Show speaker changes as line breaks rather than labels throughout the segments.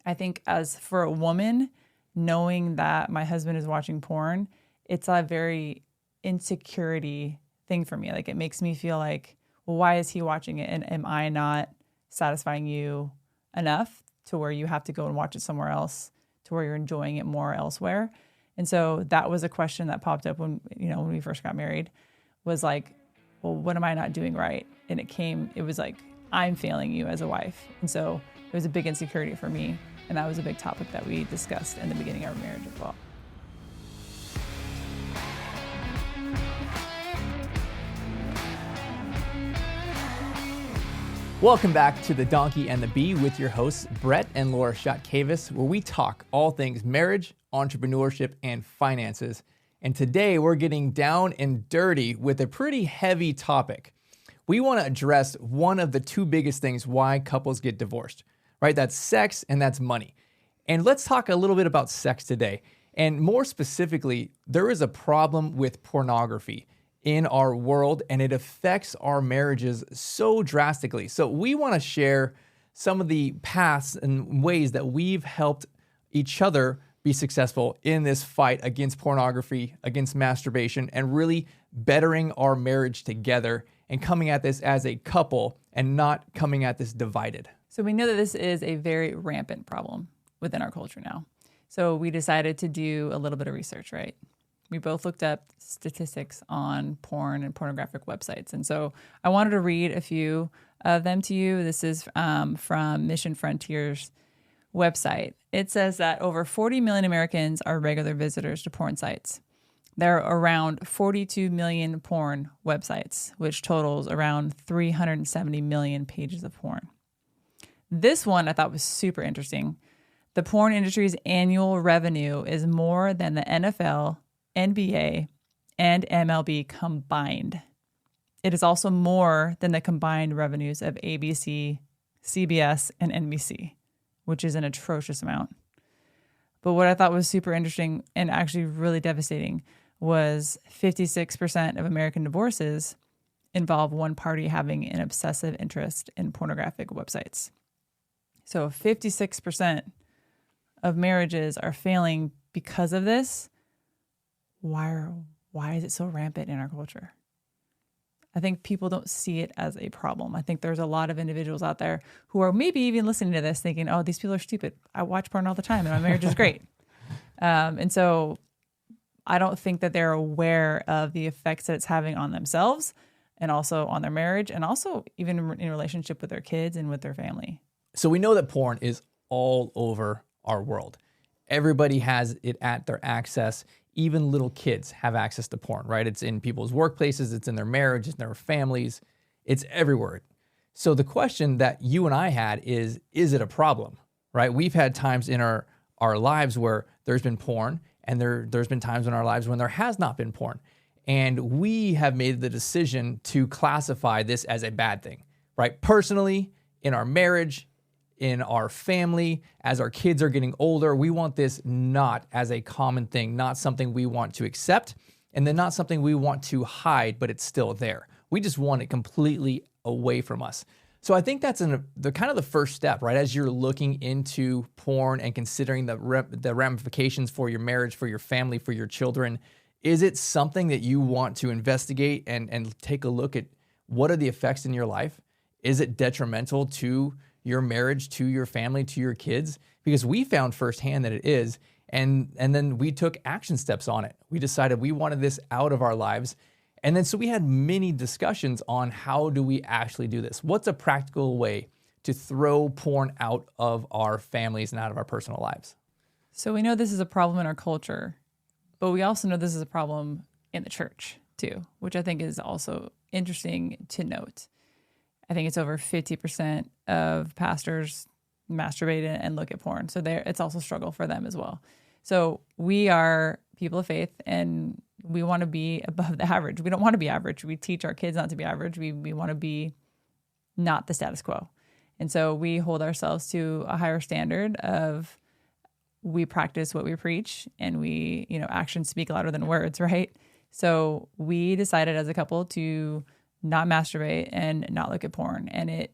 I think as for a woman, knowing that my husband is watching porn, it's a very insecurity thing for me. Like it makes me feel like, well, why is he watching it? And am I not satisfying you enough to where you have to go and watch it somewhere else, to where you're enjoying it more elsewhere? And so that was a question that popped up when we first got married, was like, well, what am I not doing right? And it was like, I'm failing you as a wife. And so it was a big insecurity for me. And that was a big topic that we discussed in the beginning of our marriage as well.
Welcome back to The Donkey and the Bee with your hosts, Brett and Laura Shotkavis, where we talk all things marriage, entrepreneurship, and finances. And today we're getting down and dirty with a pretty heavy topic. We want to address one of the two biggest things why couples get divorced, right? That's sex and that's money. And let's talk a little bit about sex today. And more specifically, there is a problem with pornography in our world, and it affects our marriages so drastically. So we want to share some of the paths and ways that we've helped each other be successful in this fight against pornography, against masturbation, and really bettering our marriage together and coming at this as a couple and not coming at this divided.
So we know that this is a very rampant problem within our culture now. So we decided to do a little bit of research, right? We both looked up statistics on porn and pornographic websites. And so I wanted to read a few of them to you. This is from Mission Frontier's website. It says that over 40 million Americans are regular visitors to porn sites. There are around 42 million porn websites, which totals around 370 million pages of porn. This one I thought was super interesting. The porn industry's annual revenue is more than the NFL, NBA, and MLB combined. It is also more than the combined revenues of ABC, CBS, and NBC, which is an atrocious amount. But what I thought was super interesting and actually really devastating was 56% of American divorces involve one party having an obsessive interest in pornographic websites. So 56% of marriages are failing because of this. Why is it so rampant in our culture? I think people don't see it as a problem. I think there's a lot of individuals out there who are maybe even listening to this thinking, oh, these people are stupid. I watch porn all the time and my marriage is great. And so I don't think that they're aware of the effects that it's having on themselves and also on their marriage and also even in relationship with their kids and with their family.
So we know that porn is all over our world. Everybody has it at their access. Even little kids have access to porn, right? It's in people's workplaces, it's in their marriage, it's in their families, it's everywhere. So the question that you and I had is it a problem, right? We've had times in our lives where there's been porn, and there's been times in our lives when there has not been porn. And we have made the decision to classify this as a bad thing, right? Personally, in our marriage, in our family, as our kids are getting older, we want this not as a common thing, not something we want to accept, and then not something we want to hide, but it's still there. We just want it completely away from us. So I think that's the kind of the first step, right? As you're looking into porn and considering the ramifications for your marriage, for your family, for your children, is it something that you want to investigate and take a look at what are the effects in your life? Is it detrimental to your marriage, to your family, to your kids? Because we found firsthand that it is. And then we took action steps on it. We decided we wanted this out of our lives. And then so we had many discussions on how do we actually do this? What's a practical way to throw porn out of our families and out of our personal lives?
So we know this is a problem in our culture, but we also know this is a problem in the church too, which I think is also interesting to note. I think it's over 50% of pastors masturbate and look at porn. So it's also a struggle for them as well. So we are people of faith and we want to be above the average. We don't want to be average. We teach our kids not to be average. We want to be not the status quo. And so we hold ourselves to a higher standard of we practice what we preach and we, actions speak louder than words, right? So we decided as a couple to not masturbate and not look at porn. And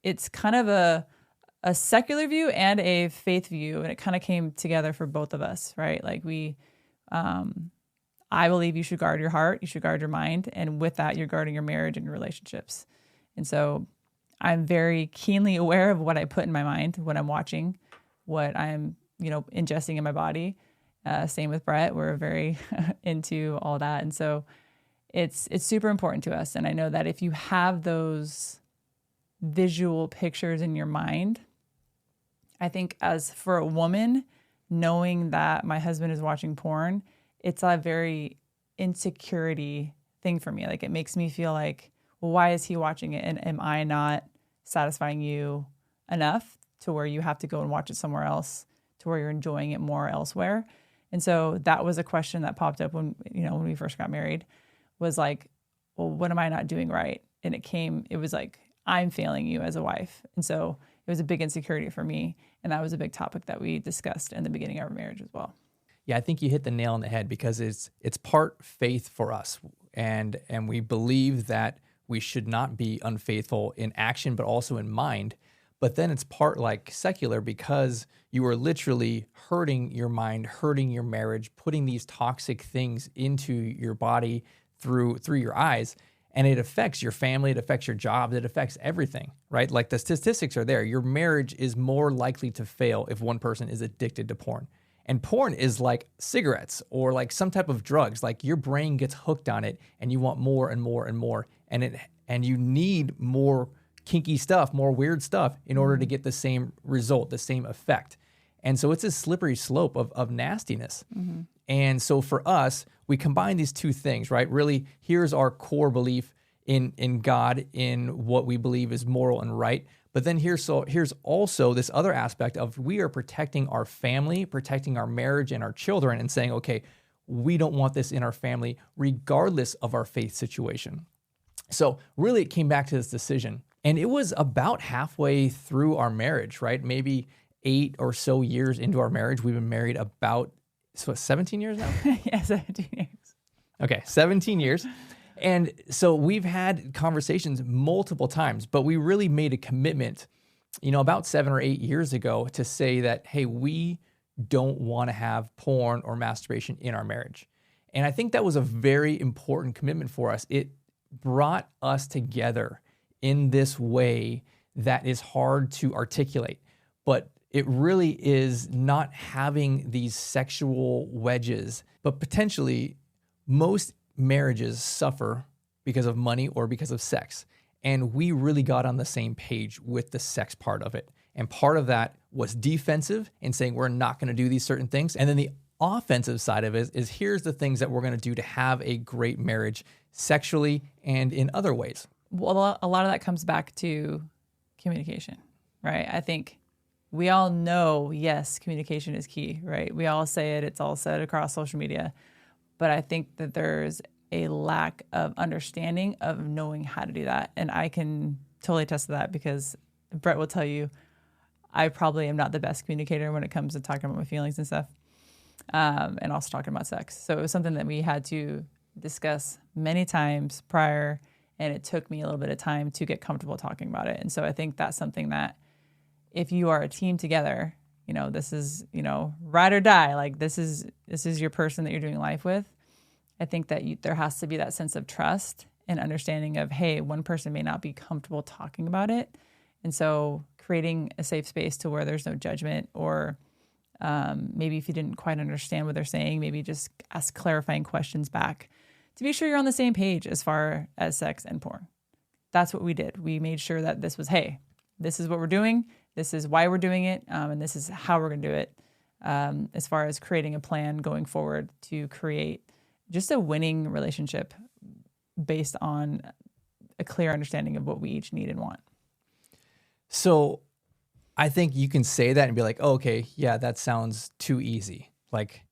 it's kind of a secular view and a faith view, and it kind of came together for both of us, right? Like I believe you should guard your heart, you should guard your mind, and with that, you're guarding your marriage and your relationships. And so I'm very keenly aware of what I put in my mind when I'm watching, what I'm, ingesting in my body. Same with Brett. We're very into all that. And so it's super important to us. And I know that if you have those visual pictures in your mind, I think as for a woman, knowing that my husband is watching porn, it's a very insecurity thing for me. Like it makes me feel like, well, why is he watching it? And am I not satisfying you enough to where you have to go and watch it somewhere else, to where you're enjoying it more elsewhere? And so that was a question that popped up when we first got married, was like, well, what am I not doing right? And it was like, I'm failing you as a wife. And so it was a big insecurity for me. And that was a big topic that we discussed in the beginning of our marriage as well.
Yeah, I think you hit the nail on the head, because it's part faith for us. And we believe that we should not be unfaithful in action, but also in mind. But then it's part like secular, because you are literally hurting your mind, hurting your marriage, putting these toxic things into your body through your eyes. And it affects your family, it affects your job, it affects everything, right? Like the statistics are there. Your marriage is more likely to fail if one person is addicted to porn. And porn is like cigarettes or like some type of drugs. Like your brain gets hooked on it and you want more and more and more. And you need more kinky stuff, more weird stuff in order to get the same result, the same effect. And so it's a slippery slope of nastiness. Mm-hmm. And so for us, we combine these two things, right? Really, here's our core belief in God, in what we believe is moral and right. But then here's also this other aspect of we are protecting our family, protecting our marriage and our children, and saying, okay, we don't want this in our family, regardless of our faith situation. So really, it came back to this decision. And it was about halfway through our marriage, right? Maybe 8 or so years into our marriage. We've been married about 17 years now?
Yeah, 17 years.
Okay, 17 years. And so we've had conversations multiple times, but we really made a commitment, about 7 or 8 years ago to say that, hey, we don't want to have porn or masturbation in our marriage. And I think that was a very important commitment for us. It brought us together in this way that is hard to articulate, but it really is not having these sexual wedges, but potentially most marriages suffer because of money or because of sex. And we really got on the same page with the sex part of it. And part of that was defensive and saying we're not going to do these certain things. And then the offensive side of it is here's the things that we're going to do to have a great marriage sexually and in other ways.
Well, a lot of that comes back to communication, right? I think we all know, yes, communication is key, right? We all say it. It's all said across social media. But I think that there's a lack of understanding of knowing how to do that. And I can totally attest to that because Brett will tell you, I probably am not the best communicator when it comes to talking about my feelings and stuff, and also talking about sex. So it was something that we had to discuss many times prior, and it took me a little bit of time to get comfortable talking about it. And so I think that's something that if you are a team together, this is, ride or die. Like this is your person that you're doing life with. I think that there has to be that sense of trust and understanding of, hey, one person may not be comfortable talking about it. And so creating a safe space to where there's no judgment, or maybe if you didn't quite understand what they're saying, maybe just ask clarifying questions back to be sure you're on the same page as far as sex and porn. That's what we did. We made sure that this was, hey, this is what we're doing. This is why we're doing it. And this is how we're going to do it, as far as creating a plan going forward to create just a winning relationship based on a clear understanding of what we each need and want.
So I think you can say that and be like, oh, okay, yeah, that sounds too easy. Like,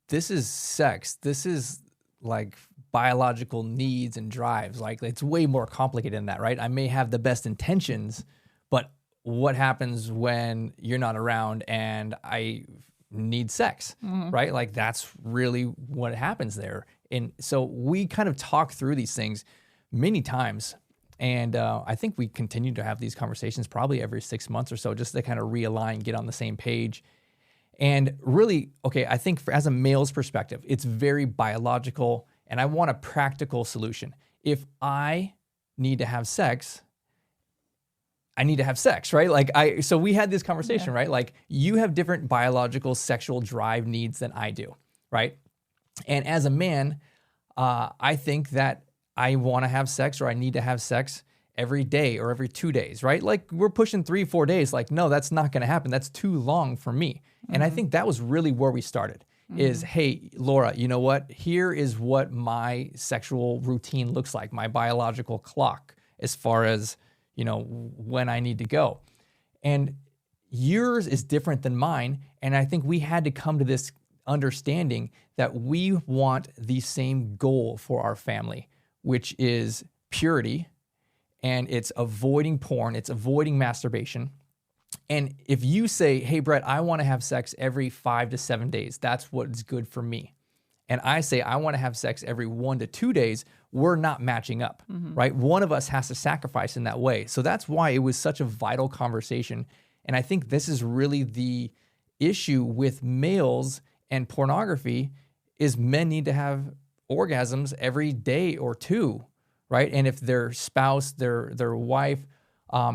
this is sex. This is like biological needs and drives. Like, it's way more complicated than that, right? I may have the best intentions, but what happens when you're not around and I need sex, right? Like, that's really what happens there. And so we kind of talk through these things many times. And I think we continue to have these conversations probably every 6 months or so, just to kind of realign, get on the same page. And really, okay, I think as a male's perspective, it's very biological, and I want a practical solution. If I need to have sex, I need to have sex, right? So we had this conversation, right? Like, you have different biological sexual drive needs than I do, right? And as a man, I think that I want to have sex, or I need to have sex every day or every 2 days, right? Like, we're pushing 3-4 days. Like, no, that's not going to happen. That's too long for me. Mm-hmm. And I think that was really where we started is, hey, Laura, you know what? Here is what my sexual routine looks like, my biological clock, as far as, when I need to go. And yours is different than mine. And I think we had to come to this understanding that we want the same goal for our family, which is purity, and it's avoiding porn, it's avoiding masturbation. And if you say, hey, Brett, I want to have sex every 5 to 7 days, that's what's good for me. And I say, I want to have sex every 1 to 2 days, we're not matching up, right? One of us has to sacrifice in that way. So that's why it was such a vital conversation. And I think this is really the issue with males and pornography is men need to have orgasms every day or two, right? And if their spouse, their wife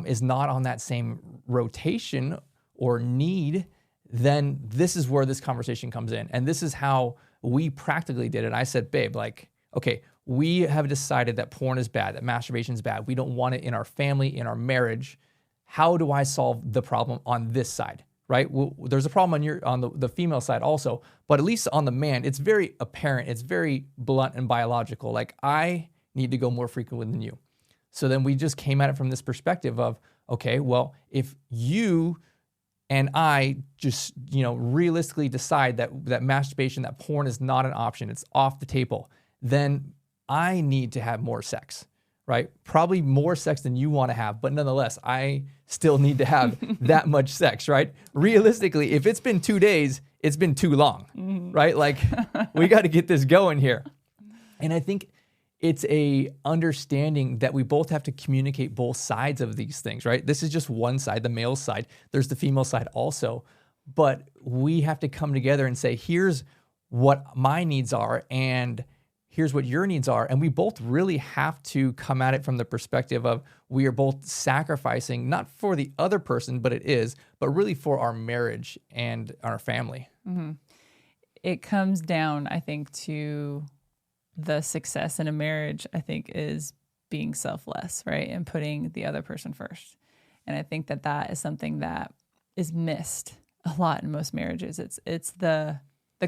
is not on that same rotation or need, then this is where this conversation comes in. And this is how we practically did it. I said, babe, like, okay, we have decided that porn is bad, that masturbation is bad. We don't want it in our family, in our marriage. How do I solve the problem on this side, right? Well, there's a problem on the female side also, but at least on the man, it's very apparent. It's very blunt and biological. Like, I need to go more frequently than you. So then we just came at it from this perspective of, okay, well, if you and I just, realistically decide that masturbation, that porn is not an option, it's off the table, then I need to have more sex, right? Probably more sex than you want to have, but nonetheless, I still need to have that much sex, right? Realistically, if it's been 2 days, it's been too long, right? Like, we got to get this going here. And I think it's a understanding that we both have to communicate both sides of these things, right? This is just one side, the male side. There's the female side also. But we have to come together and say, here's what my needs are and here's what your needs are. And we both really have to come at it from the perspective of we are both sacrificing, not for the other person, but really for our marriage and our family.
Mm-hmm. It comes down, I think, to the success in a marriage, I think, is being selfless, right? And putting the other person first. And I think that is something that is missed a lot in most marriages. It's the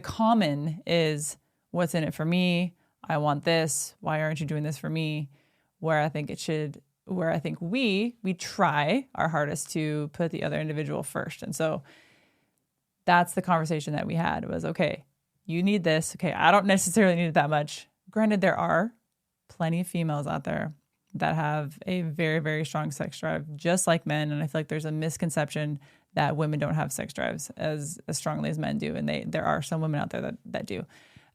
common is what's in it for me. I want this. Why aren't you doing this for me? Where I think we try our hardest to put the other individual first. And so that's the conversation that we had was, okay, you need this. Okay, I don't necessarily need it that much. Granted, there are plenty of females out there that have a very, very strong sex drive, just like men. And I feel like there's a misconception that women don't have sex drives as strongly as men do. And there are some women out there that do.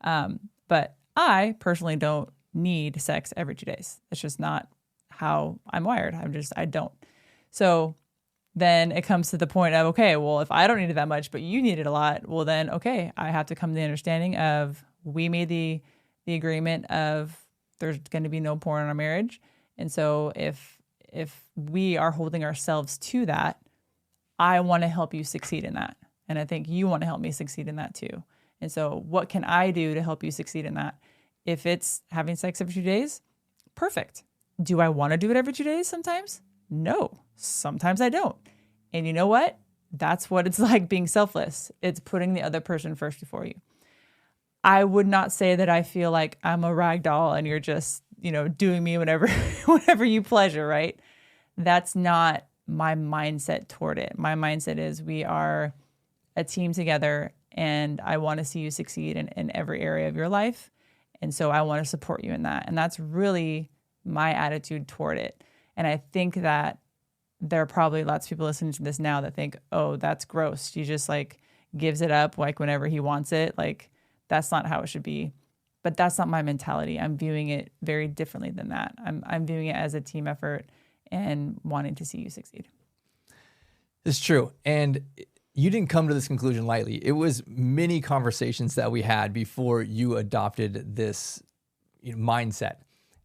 But I personally don't need sex every 2 days. It's just not how I'm wired. I don't. So then it comes to the point of, okay, well, if I don't need it that much, but you need it a lot, well then, okay, I have to come to the understanding of we made the agreement of there's going to be no porn in our marriage. And so if we are holding ourselves to that, I want to help you succeed in that. And I think you want to help me succeed in that too. And so what can I do to help you succeed in that? If it's having sex every 2 days, perfect. Do I want to do it every 2 days sometimes? No, sometimes I don't. And you know what? That's what it's like being selfless. It's putting the other person first before you. I would not say that I feel like I'm a rag doll and you're just, doing me whenever you pleasure, right? That's not my mindset toward it. My mindset is we are a team together and I want to see you succeed in every area of your life. And so I want to support you in that. And that's really my attitude toward it. And I think that there are probably lots of people listening to this now that think, oh, that's gross. She just gives it up whenever he wants it. That's not how it should be. But that's not my mentality. I'm viewing it very differently than that. I'm viewing it as a team effort and wanting to see you succeed.
It's true. And you didn't come to this conclusion lightly. It was many conversations that we had before you adopted this mindset.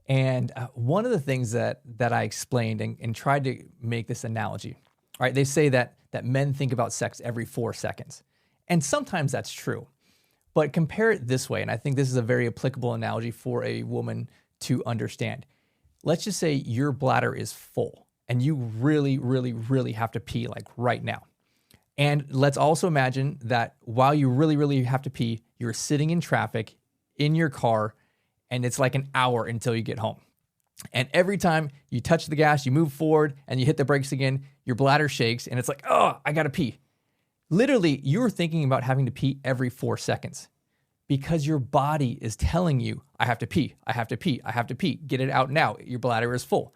And one of the things that I explained and tried to make this analogy, right? They say that men think about sex every 4 seconds. And sometimes that's true. But compare it this way, and I think this is a very applicable analogy for a woman to understand. Let's just say your bladder is full and you really, really, really have to pee like right now. And let's also imagine that while you really, really have to pee, you're sitting in traffic in your car and it's like an hour until you get home. And every time you touch the gas, you move forward and you hit the brakes again, your bladder shakes and it's like, oh, I gotta pee. Literally, you're thinking about having to pee every 4 seconds because your body is telling you, I have to pee, I have to pee, I have to pee. Get it out now. Your bladder is full.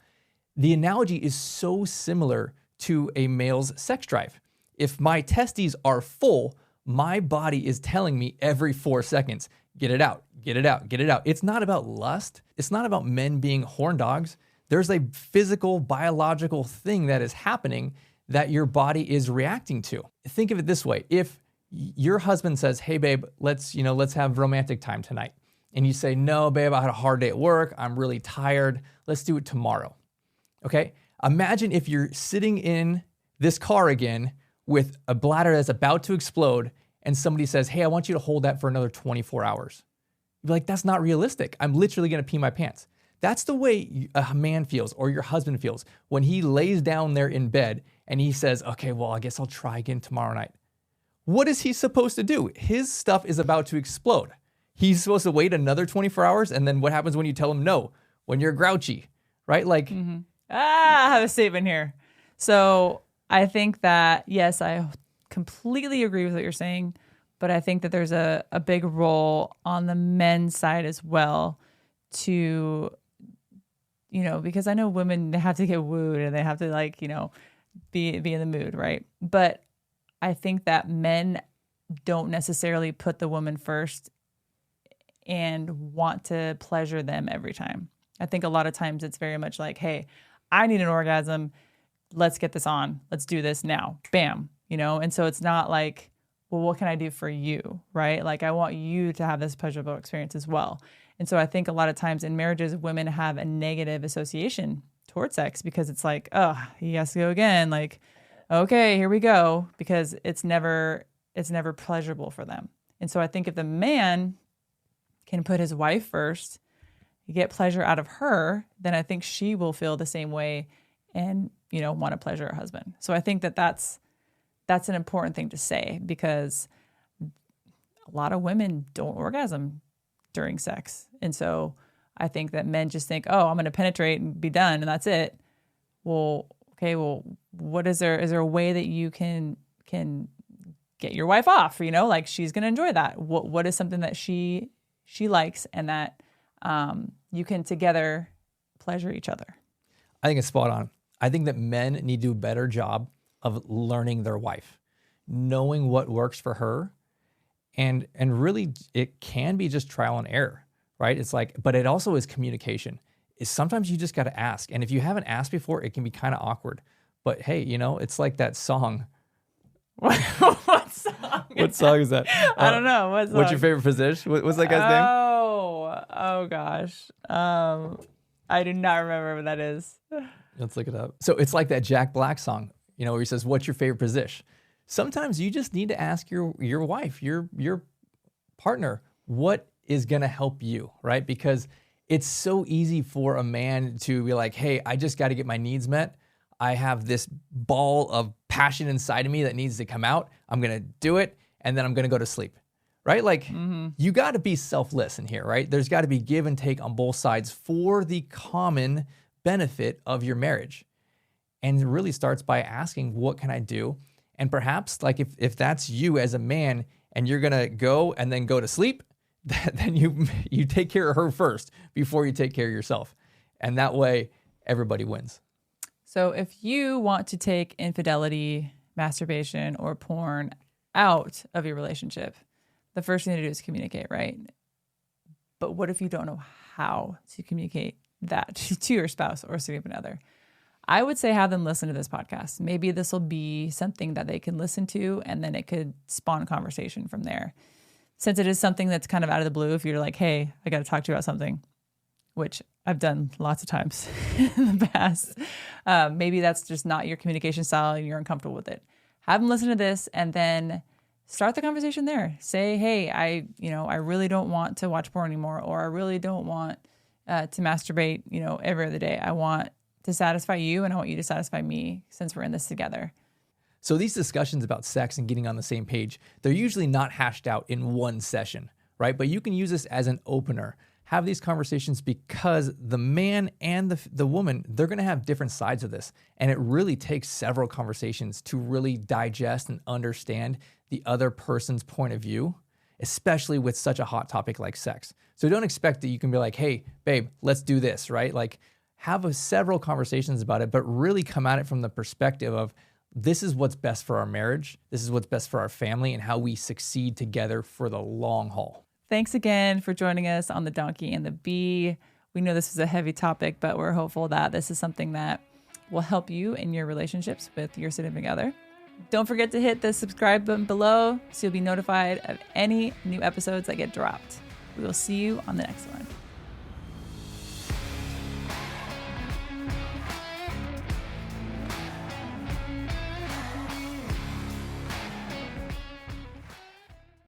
The analogy is so similar to a male's sex drive. If my testes are full, my body is telling me every 4 seconds, get it out, get it out, get it out. It's not about lust. It's not about men being horn dogs. There's a physical, biological thing that is happening that your body is reacting to. Think of it this way. If your husband says, hey babe, let's have romantic time tonight. And you say, no, babe, I had a hard day at work. I'm really tired. Let's do it tomorrow. Okay. Imagine if you're sitting in this car again with a bladder that's about to explode and somebody says, hey, I want you to hold that for another 24 hours. You'd be like, that's not realistic. I'm literally going to pee my pants. That's the way a man feels or your husband feels when he lays down there in bed and he says, okay, well, I guess I'll try again tomorrow night. What is he supposed to do? His stuff is about to explode. He's supposed to wait another 24 hours. And then what happens when you tell him no? When you're grouchy, right? Like,
I have a statement here. So I think that, yes, I completely agree with what you're saying, but I think that there's a big role on the men's side as well to, because I know women have to get wooed and they have to be in the mood, right? But I think that men don't necessarily put the woman first and want to pleasure them every time. I think a lot of times it's very much like, hey, I need an orgasm. Let's get this on. Let's do this now. Bam. And so it's not like, well, what can I do for you? Right? Like I want you to have this pleasurable experience as well. And so I think a lot of times in marriages, women have a negative association towards sex because it's like, oh, he has to go again. Like, okay, here we go. Because it's never pleasurable for them. And so I think if the man can put his wife first, get pleasure out of her, then I think she will feel the same way and, want to pleasure her husband. So I think that that's an important thing to say because a lot of women don't orgasm during sex. And so I think that men just think, oh, I'm going to penetrate and be done and that's it. Well, okay, what is there? Is there a way that you can get your wife off? Like she's going to enjoy that. What is something that she likes and that you can together pleasure each other?
I think it's spot on. I think that men need to do a better job of learning their wife, knowing what works for her. And really it can be just trial and error, right? It's like, but it also is communication. Sometimes you just got to ask. And if you haven't asked before, it can be kind of awkward. But hey, it's like that song.
What song?
What song is that?
I don't know. What song?
What's your favorite position? What's that guy's name?
Oh gosh. I do not remember what that is.
Let's look it up. So it's like that Jack Black song, where he says, what's your favorite position? Sometimes you just need to ask your wife, your partner, what is going to help you, right? Because it's so easy for a man to be like, hey, I just got to get my needs met. I have this ball of passion inside of me that needs to come out. I'm going to do it. And then I'm going to go to sleep, right? Like you got to be selfless in here, right? There's got to be give and take on both sides for the common benefit of your marriage. And it really starts by asking, what can I do? And perhaps like if that's you as a man and you're going to go and then go to sleep, then you take care of her first before you take care of yourself. And that way everybody wins.
So if you want to take infidelity, masturbation, or porn out of your relationship, the first thing to do is communicate, right? But what if you don't know how to communicate that to your spouse or significant other? I would say have them listen to this podcast. Maybe this will be something that they can listen to, and then it could spawn conversation from there. Since it is something that's kind of out of the blue, if you're like, hey, I got to talk to you about something, which I've done lots of times in the past, maybe that's just not your communication style and you're uncomfortable with it. Have them listen to this and then start the conversation there. Say, hey, I really don't want to watch porn anymore, or I really don't want to masturbate, every other day. I want to satisfy you and I want you to satisfy me since we're in this together.
So these discussions about sex and getting on the same page, they're usually not hashed out in one session, right? But you can use this as an opener. Have these conversations because the man and the woman, they're going to have different sides of this. And it really takes several conversations to really digest and understand the other person's point of view, especially with such a hot topic like sex. So don't expect that you can be like, hey, babe, let's do this, right? Like have several conversations about it, but really come at it from the perspective of this is what's best for our marriage. This is what's best for our family and how we succeed together for the long haul.
Thanks again for joining us on The Donkey and the Bee. We know this is a heavy topic, but we're hopeful that this is something that will help you in your relationships with your significant other. Don't forget to hit the subscribe button below so you'll be notified of any new episodes that get dropped. We will see you on the next one.